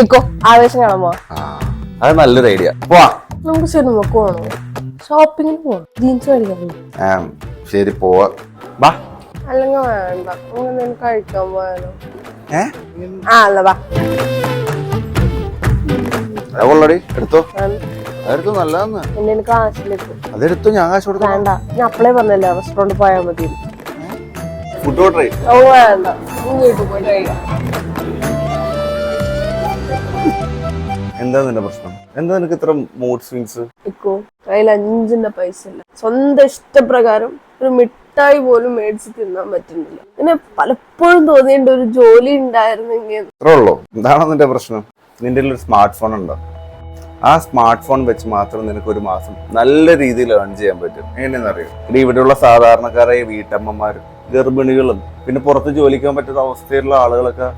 Eco ആവേശം കാണാമോ? അത് നല്ലൊരു ഐഡിയ. പോവാ. നമുക്ക് സിനിമക്ക് പോകണോ? ഷോപ്പിങ്ങിന് പോകണം. ജീൻസ് മേടിക്കാൻ. ശരി പോവാ. ബാ. അല്ലെങ്കിൽ വേണ്ട, നമുക്ക് എന്തെങ്കിലും കഴിക്കാൻ പോയാലോ? അല്ല വാ. കൊള്ളടി, എടുത്തോ. അതെടുത്തു, നല്ലതെന്ന്. എന്റെ കാശിലേക്ക് അതെടുത്തു, ഞാൻ കാശ് കൊടുത്തു. വേണ്ട, ഞാൻ അപ്പളേ പറഞ്ഞല്ലേ റെസ്റ്റോറന്റ് പോയാൽ മതി. ഫുഡ് ഓർഡർ ചെയ്യും. ഓ വേണ്ട, വീട്ടിൽ പോയി കഴിക്കാം. എന്താ നിന്റെ പ്രശ്നം? എന്താ നിനക്ക് ഇത്ര മൂഡ് സ്വിങ്സ്? ഇക്കോ കയ്യിൽ 5 പൈസ ഇല്ല. സ്വന്തം ഇഷ്ടപ്രകാരം ഒരു മിഠായി പോലും മേടിച്ച് തിന്നാൻ പറ്റുന്നില്ല. പിന്നെ പലപ്പോഴും തോന്നിയിട്ട് ഒരു ജോലി ഉണ്ടായിരുന്നെങ്കിൽ. ഇത്രേ ഉള്ളൂ. എന്താണോ നിന്റെ പ്രശ്നം? നിന്റെ ഒരു സ്മാർട്ട് ഫോൺ ഉണ്ടോ? ആ സ്മാർട്ട് ഫോൺ വെച്ച് മാത്രം നിനക്ക് ഒരു മാസം നല്ല രീതിയിൽ ഏൺ ചെയ്യാൻ പറ്റും. എങ്ങനെയാണെന്ന് അറിയാം? ഇവിടെയുള്ള സാധാരണക്കാരായ വീട്ടമ്മമാരും ഗർഭിണികളും പിന്നെ പുറത്ത് ജോലിക്കാൻ പറ്റുന്ന അവസ്ഥയിലുള്ള ആളുകളൊക്കെ